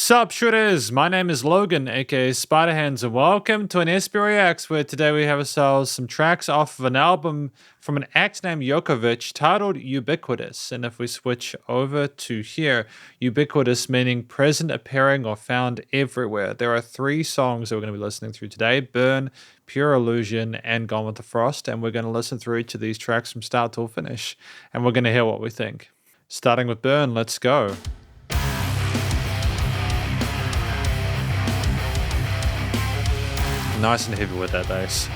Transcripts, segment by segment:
Sup Shredders, my name is Logan, aka Spiderhands, and welcome to an SP Reacts, where today we have ourselves some tracks off of an album from an act named YOKOVICH titled Ubiquitous. And if we switch over to here, Ubiquitous meaning present, appearing, or found everywhere. There are 3 songs that we're going to be listening through today: Burn, Pure Illusion, and Gone with the Frost. And we're going to listen through each of these tracks from start till finish, and we're going to hear what we think. Starting with Burn, let's go. Nice and heavy with that bass.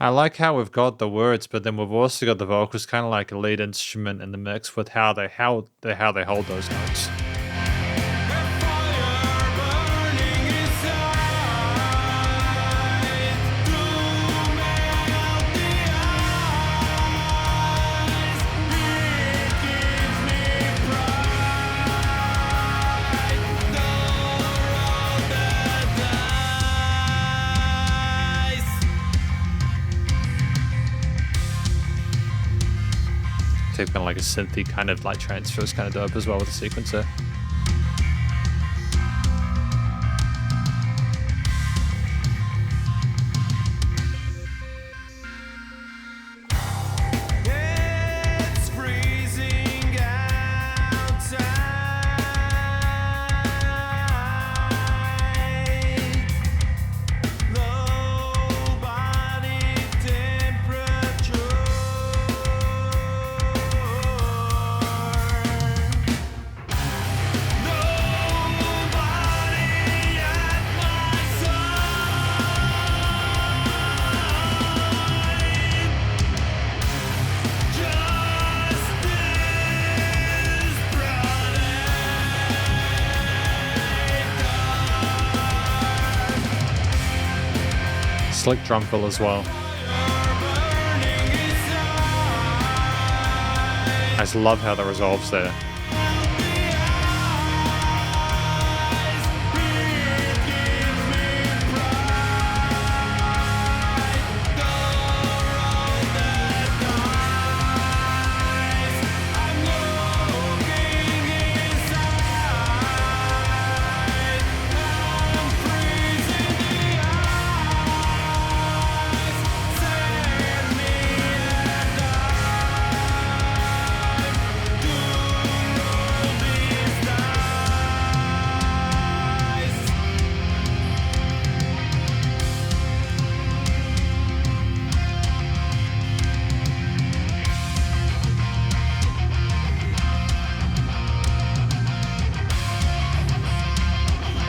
I like how we've got the words, but then we've also got the vocals, kind of like a lead instrument in the mix with how they hold those notes. Kind of like a synthy kind of like transfer is kind of dope as well with the sequencer. Slick drum fill as well. I just love how that resolves there.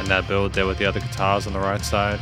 That build there with the other guitars on the right side.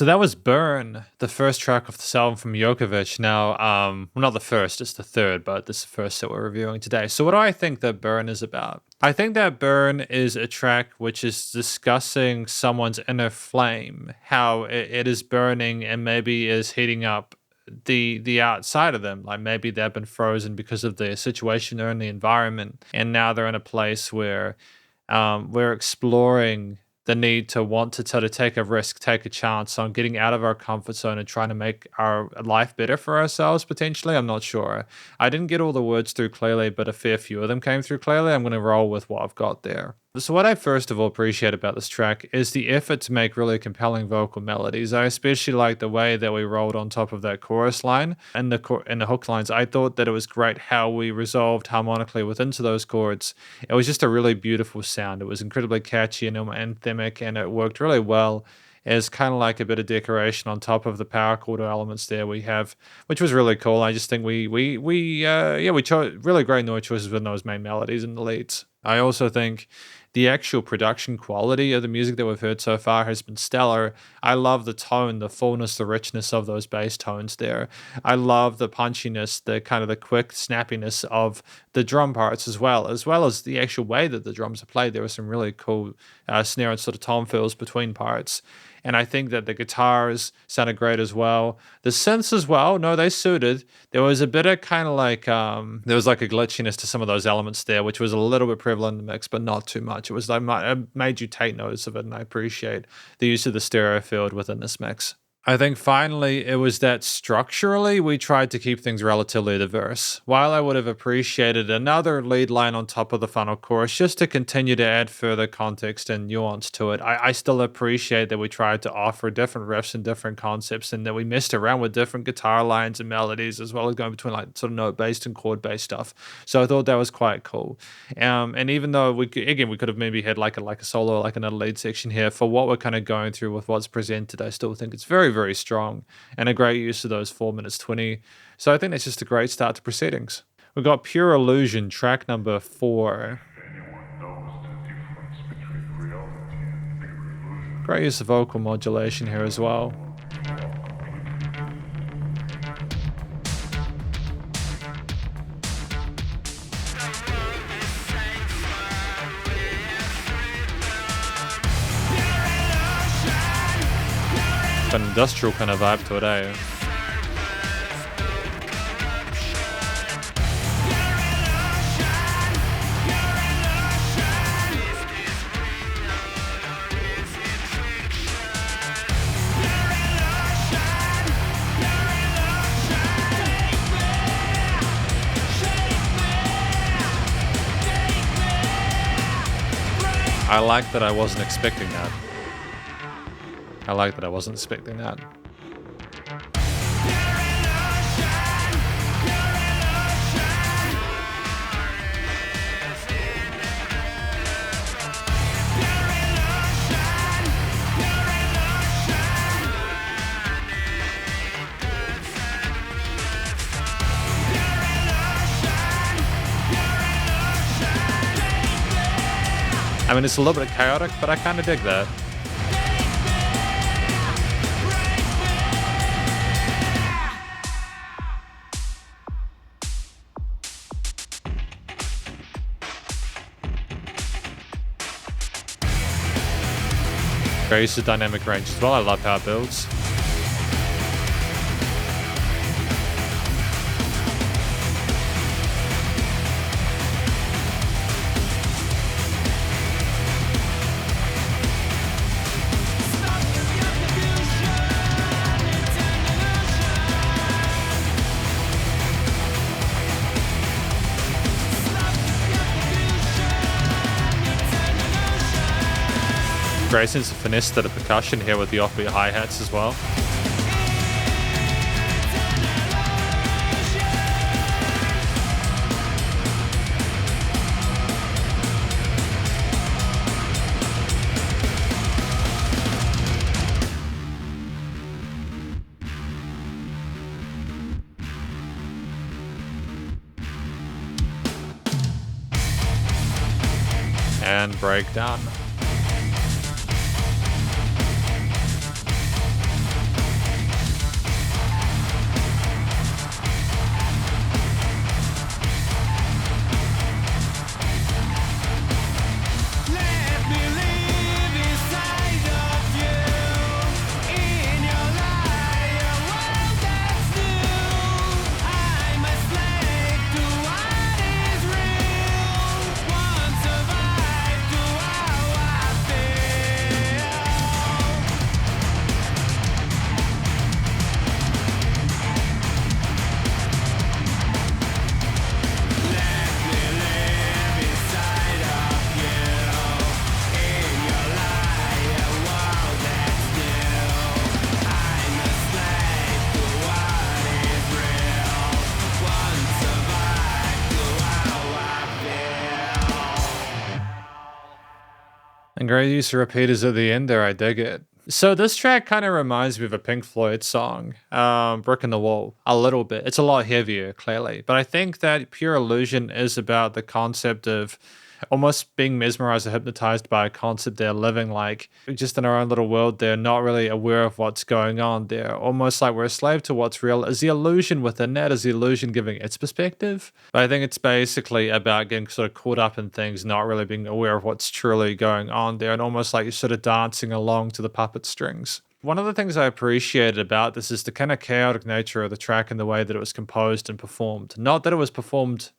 So that was Burn, the first track of this album from YOKOVICH. Now, well, not the first, it's the third, but this is the first that we're reviewing today. So what do I think that Burn is about? I think that Burn is a track which is discussing someone's inner flame, how it is burning and maybe is heating up the outside of them. Like maybe they've been frozen because of the situation they're in, the environment, and now they're in a place where we're exploring the need to want to sort of take a risk, take a chance on getting out of our comfort zone and trying to make our life better for ourselves, potentially. I'm not sure. I didn't get all the words through clearly, but a fair few of them came through clearly. I'm going to roll with what I've got there. So what I first of all appreciate about this track is the effort to make really compelling vocal melodies. I especially like the way that we rolled on top of that chorus line and the hook lines. I thought that it was great how we resolved harmonically within to those chords. It was just a really beautiful sound. It was incredibly catchy and anthemic, and it worked really well as kind of like a bit of decoration on top of the power chord elements there we have, which was really cool. I just think we chose really great note choices with those main melodies and the leads. I also think the actual production quality of the music that we've heard so far has been stellar. I love the tone, the fullness, the richness of those bass tones there. I love the punchiness, the kind of the quick snappiness of the drum parts as well as the actual way that the drums are played. There were some really cool snare and sort of tom fills between parts. And I think that the guitars sounded great as well. The synths as well, no, they suited. There was a bit of kind of like, there was like a glitchiness to some of those elements there, which was a little bit prevalent in the mix, but not too much. It was like, it made you take notice of it, and I appreciate the use of the stereo field within this mix. I think finally it was that structurally we tried to keep things relatively diverse. While I would have appreciated another lead line on top of the final chorus just to continue to add further context and nuance to it, I still appreciate that we tried to offer different riffs and different concepts, and that we messed around with different guitar lines and melodies, as well as going between like sort of note-based and chord-based stuff. So I thought that was quite cool. And even though we could have maybe had like a solo, like another lead section here, for what we're kind of going through with what's presented, I still think it's very, very strong and a great use of those 4 minutes 20. So I think that's just a great start to proceedings. We've got Pure Illusion, track number 4. Great use of vocal modulation here as well. An industrial kind of vibe to it, eh? I like that I wasn't expecting that. I like that I wasn't expecting that. I mean, it's a little bit chaotic, but I kind of dig that. Great use of dynamic range as well. I love how it builds. Great sense of finesse to the percussion here with the offbeat hi-hats as well. And breakdown. And great use of repeaters at the end there, I dig it. So this track kind of reminds me of a Pink Floyd song, Brick in the Wall, a little bit. It's a lot heavier, clearly. But I think that Pure Illusion is about the concept of almost being mesmerized or hypnotized by a concept they're living like just in our own little world. They're not really aware of what's going on. They're almost like we're a slave to what's real. Is the illusion within that? Is the illusion giving its perspective? But I think it's basically about getting sort of caught up in things, not really being aware of what's truly going on there, and almost like you're sort of dancing along to the puppet strings. One of the things I appreciated about this is the kind of chaotic nature of the track and the way that it was composed and performed. Not that it was performed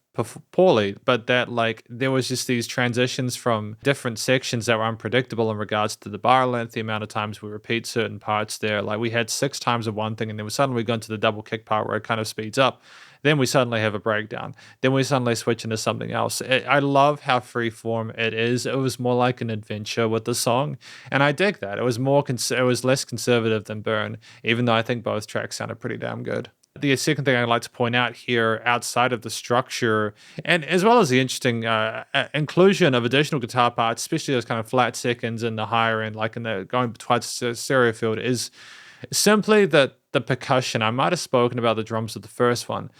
poorly, but that like there was just these transitions from different sections that were unpredictable in regards to the bar length, the amount of times we repeat certain parts there. Like we had 6 times of one thing, and then we suddenly go into the double kick part where it kind of speeds up. Then we suddenly have a breakdown. Then we suddenly switch into something else. I love how freeform it is. It was more like an adventure with the song, and I dig that. It was it was less conservative than Burn, even though I think both tracks sounded pretty damn good. The second thing I'd like to point out here, outside of the structure, and as well as the interesting inclusion of additional guitar parts, especially those kind of flat seconds in the higher end, like in the going towards the stereo field, is simply that the percussion. I might have spoken about the drums of the first one.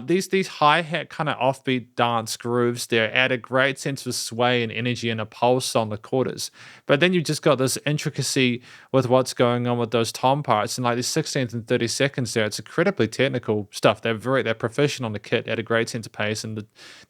These hi-hat kind of offbeat dance grooves there add a great sense of sway and energy and a pulse on the quarters. But then you just got this intricacy with what's going on with those tom parts, and like the 16th and 32nds there, it's incredibly technical stuff. They're proficient on the kit, add a great sense of pace, and there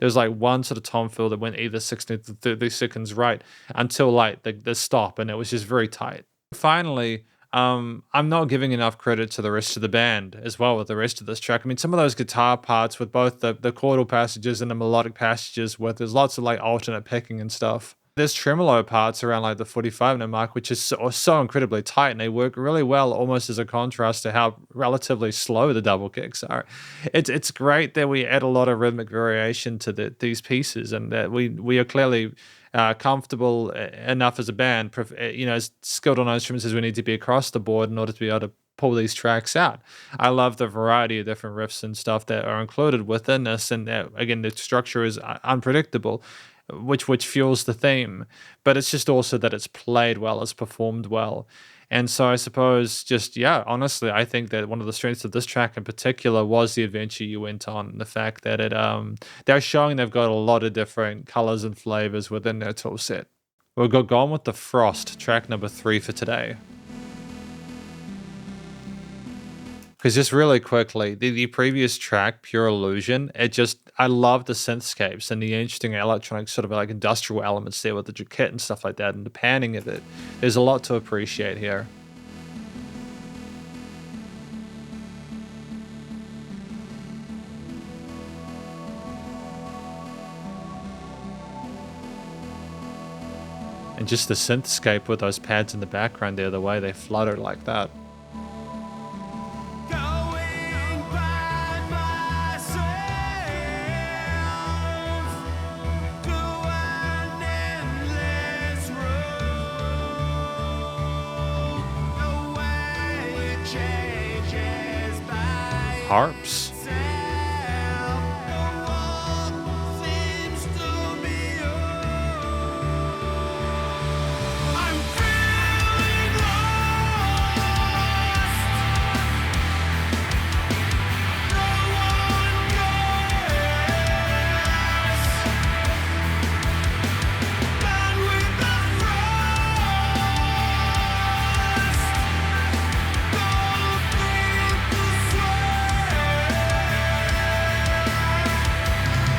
was like one sort of tom fill that went either 16th or 32nds right until like the stop, and it was just very tight. Finally, I'm not giving enough credit to the rest of the band as well with the rest of this track. I mean, some of those guitar parts with both the chordal passages and the melodic passages there's lots of like alternate picking and stuff. There's tremolo parts around like the 45 note mark, which is so incredibly tight, and they work really well almost as a contrast to how relatively slow the double kicks are. It's great that we add a lot of rhythmic variation to these pieces, and that we are clearly comfortable enough as a band, as skilled on instruments as we need to be across the board in order to be able to pull these tracks out. I love the variety of different riffs and stuff that are included within this, and that, again, the structure is unpredictable, which fuels the theme, but it's just also that it's played well, it's performed well. And so I suppose honestly, I think that one of the strengths of this track in particular was the adventure you went on, and the fact that they're showing they've got a lot of different colors and flavors within their tool set. We'll go on with the Frost, track number 3 for today. Because just really quickly, the previous track, Pure Illusion, I love the synthscapes and the interesting electronic sort of like industrial elements there with the kit and stuff like that, and the panning of it. There's a lot to appreciate here. And just the synthscape with those pads in the background there, the way they flutter like that. Harps.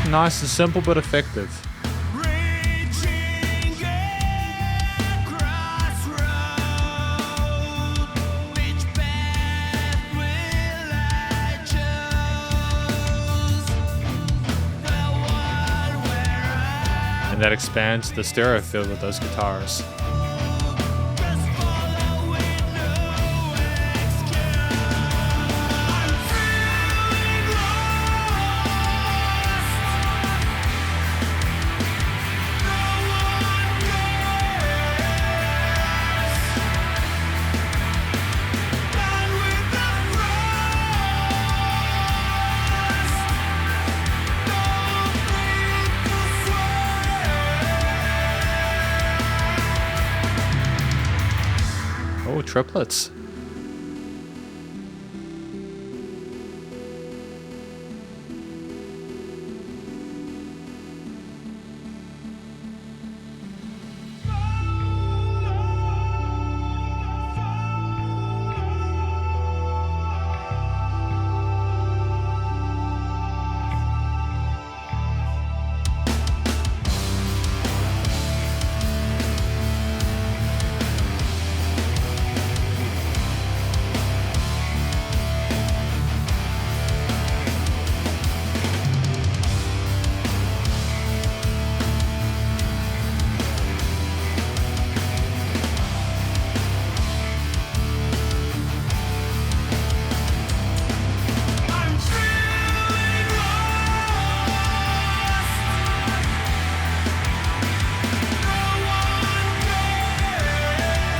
Nice and simple but effective. And that expands the stereo field with those guitars. triplets.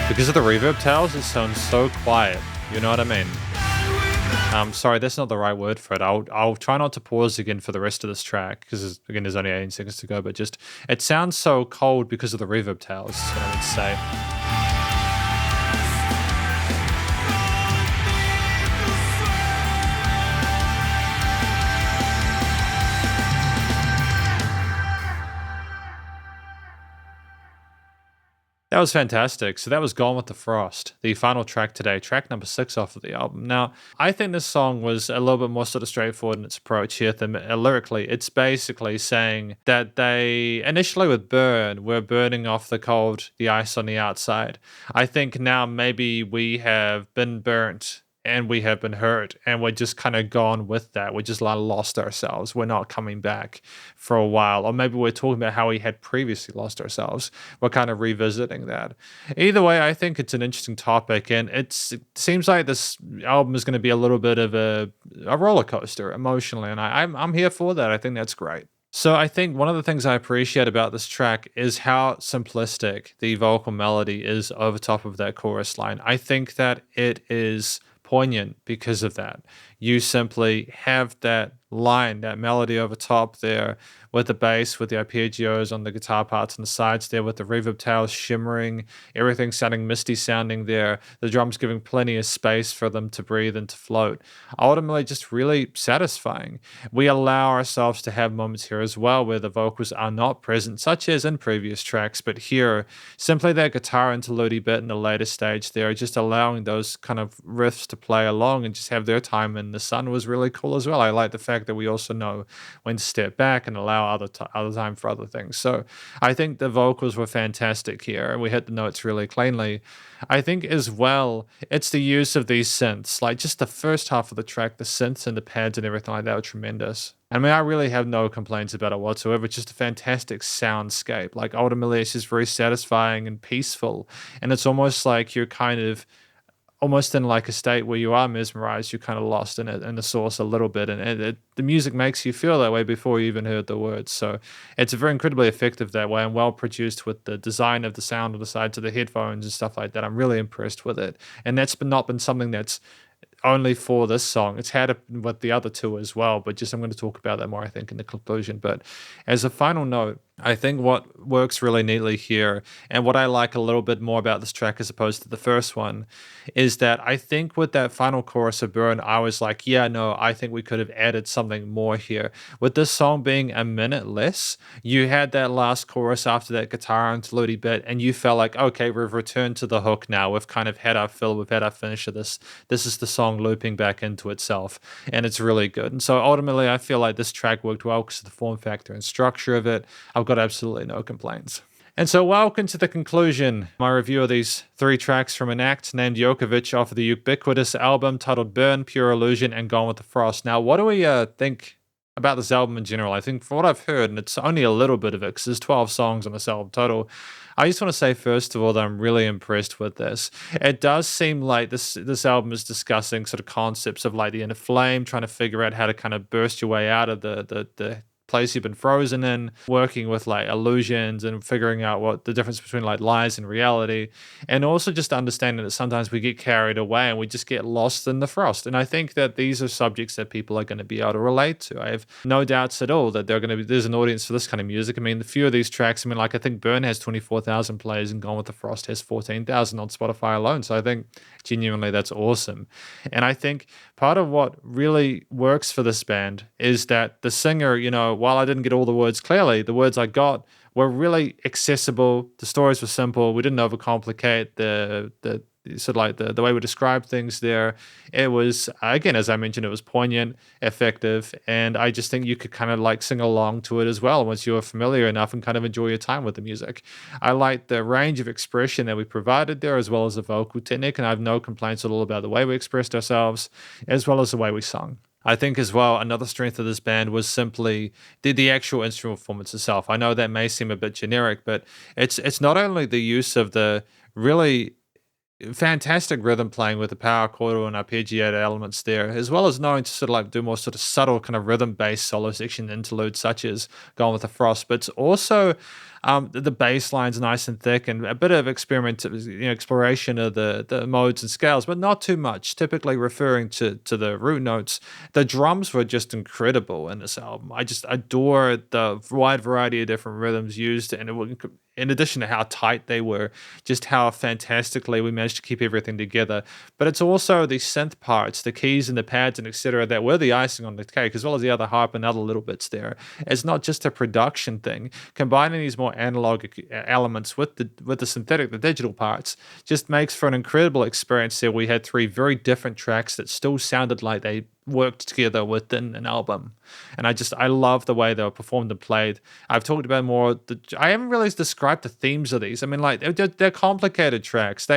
Because of the reverb tails, it sounds so quiet. You know what I mean? Sorry, that's not the right word for it. I'll try not to pause again for the rest of this track because again, there's only 18 seconds to go. But just it sounds so cold because of the reverb tails. Is what I would say. That was fantastic. So that was Gone with the Frost, the final track today, track number 6 off of the album. Now, I think this song was a little bit more sort of straightforward in its approach here. Lyrically, it's basically saying that they, initially with Burn, were burning off the cold, the ice on the outside. I think now maybe we have been burnt and we have been hurt and we're just kind of gone with that. We just like lost ourselves. We're not coming back for a while. Or maybe we're talking about how we had previously lost ourselves. We're kind of revisiting that. Either way, I think it's an interesting topic, and it seems like this album is going to be a little bit of a roller coaster emotionally, and I'm here for that. I think that's great. So I think one of the things I appreciate about this track is how simplistic the vocal melody is over top of that chorus line. I think that it is poignant because of that. You simply have that line, that melody over top there with the bass, with the arpeggios on the guitar parts on the sides there, with the reverb tails shimmering, everything sounding misty sounding there, the drums giving plenty of space for them to breathe and to float. Ultimately, just really satisfying. We allow ourselves to have moments here as well where the vocals are not present, such as in previous tracks, but here, simply that guitar interlude bit in the later stage there, just allowing those kind of riffs to play along and just have their time in the sun was really cool as well. I like the fact that we also know when to step back and allow other time for other things. So I think the vocals were fantastic here, and we hit the notes really cleanly. I think as well, it's the use of these synths, like just the first half of the track, the synths and the pads and everything like that were tremendous. I mean, I really have no complaints about it whatsoever. It's just a fantastic soundscape. Like ultimately, it's just very satisfying and peaceful, and it's almost like you're kind of almost in like a state where you are mesmerized, you're kind of lost in it, in the source a little bit, and the music makes you feel that way before you even heard the words. So it's very incredibly effective that way and well produced with the design of the sound on the sides of the headphones and stuff like that. I'm really impressed with it, and that's not been something that's only for this song. It's had it with the other two as well, but just I'm going to talk about that more, I think, in the conclusion. But as a final note, I think what works really neatly here, and what I like a little bit more about this track as opposed to the first one, is that I think with that final chorus of Burn, I was like, yeah, no, I think we could have added something more here. With this song being a minute less, you had that last chorus after that guitar interlude bit, and you felt like, okay, we've returned to the hook now. We've kind of had our fill, we've had our finish of this. This is the song looping back into itself, and it's really good. And so ultimately, I feel like this track worked well because of the form factor and structure of it. I've got absolutely no complaints. And so welcome to the conclusion, my review of these 3 tracks from an act named YOKOVICH off of the Ubiquitous album titled Burn, Pure Illusion, and Gone with the Frost. Now, what do we think about this album in general? I think from what I've heard, and it's only a little bit of it because there's 12 songs on this album total, I just want to say first of all that I'm really impressed with this. It does seem like this album is discussing sort of concepts of like the inner flame, trying to figure out how to kind of burst your way out of the place you've been frozen in, working with like illusions and figuring out what the difference between like lies and reality, and also just understanding that sometimes we get carried away and we just get lost in the frost. And I think that these are subjects that people are going to be able to relate to. I have no doubts at all that there's an audience for this kind of music. I mean, a few of these tracks, I mean, like I think Burn has 24,000 plays and Gone with the Frost has 14,000 on Spotify alone. So I think genuinely that's awesome. And I think part of what really works for this band is that the singer, while I didn't get all the words clearly, the words I got were really accessible. The stories were simple. We didn't overcomplicate the sort of like the way we described things there. It was, again, as I mentioned, it was poignant, effective, and I just think you could kind of like sing along to it as well once you were familiar enough and kind of enjoy your time with the music. I like the range of expression that we provided there, as well as the vocal technique, and I have no complaints at all about the way we expressed ourselves, as well as the way we sung. I think as well, another strength of this band was simply the actual instrumental performance itself. I know that may seem a bit generic, but it's not only the use of the really fantastic rhythm playing with the power chord and arpeggiated elements there, as well as knowing to sort of like do more sort of subtle kind of rhythm-based solo section interludes, such as Gone with the Frost. But it's also the bass line's nice and thick, and a bit of exploration of the modes and scales, but not too much. Typically referring to the root notes. The drums were just incredible in this album. I just adore the wide variety of different rhythms used, and in addition to how tight they were, just how fantastically we managed to keep everything together. But it's also the synth parts, the keys and the pads and etc. that were the icing on the cake, as well as the other harp and other little bits there. It's not just a production thing. Combining these more analog elements with the synthetic, the digital parts, just makes for an incredible experience there. We had three very different tracks that still sounded like they worked together within an album, and I love the way they were performed and played. I've talked about more. I haven't really described the themes of these. I mean, like they're complicated tracks.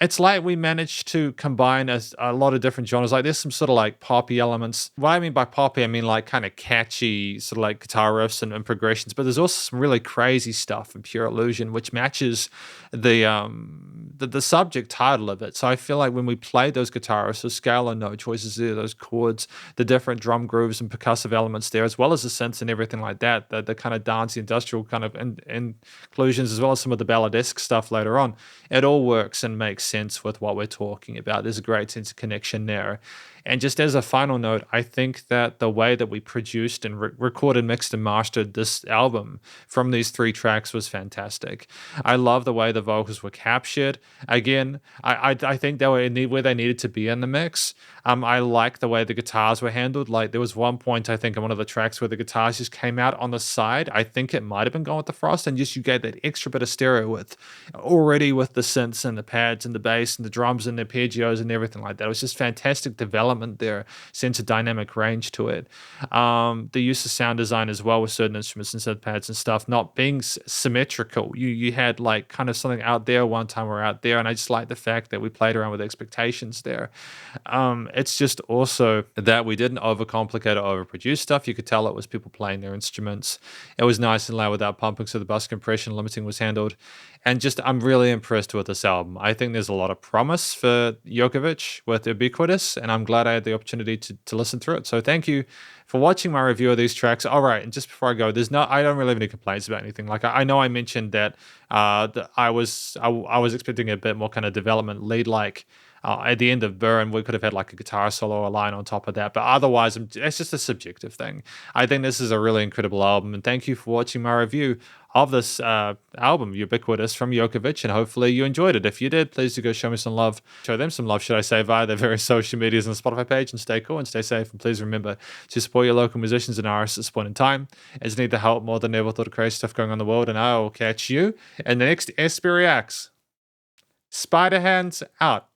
It's like we managed to combine a lot of different genres. Like there's some sort of like poppy elements. What I mean by poppy, I mean like kind of catchy sort of like guitar riffs and progressions. But there's also some really crazy stuff in Pure Illusion, which matches the subject title of it. So I feel like when we played those guitar riffs, those scale and note choices there, those chords, the different drum grooves and percussive elements there, as well as the synths and everything like that, the kind of dancey industrial kind of inclusions, as well as some of the balladesque stuff later on, it all works and makes sense with what we're talking about. There's a great sense of connection there. And just as a final note, I think that the way that we produced and recorded, mixed, and mastered this album from these three tracks was fantastic. I love the way the vocals were captured. Again, I think they were where they needed to be in the mix. I like the way the guitars were handled. Like there was one point, I think, in one of the tracks where the guitars just came out on the side. I think it might have been Gone with the Frost, and just you get that extra bit of stereo width already with the synths and the pads and the bass and the drums and the arpeggios and everything like that. It was just fantastic development there, sense of dynamic range to it. The use of sound design as well with certain instruments and synth pads and stuff not being symmetrical. You had like kind of something out there one time or out there, and I just like the fact that we played around with expectations there. It's just also that we didn't overcomplicate or overproduce stuff. You could tell it was people playing their instruments. It was nice and loud without pumping, so the bus compression limiting was handled. And just, I'm really impressed with this album. I think there's a lot of promise for YOKOVICH with Ubiquitous, and I'm glad I had the opportunity to listen through it. So thank you for watching my review of these tracks. All right, and just before I go, I don't really have any complaints about anything. Like I know I mentioned that I was expecting a bit more kind of development lead like. At the end of Burn, we could have had like a guitar solo or a line on top of that. But otherwise, it's just a subjective thing. I think this is a really incredible album. And thank you for watching my review of this album, Ubiquitous, from YOKOVICH. And hopefully you enjoyed it. If you did, please do go show me some love. Show them some love, should I say, via their various social medias and Spotify page. And stay cool and stay safe. And please remember to support your local musicians and artists at this point in time, as they need the help more than ever with all the crazy stuff going on in the world. And I will catch you in the next SP Reacts. Spiderhands out.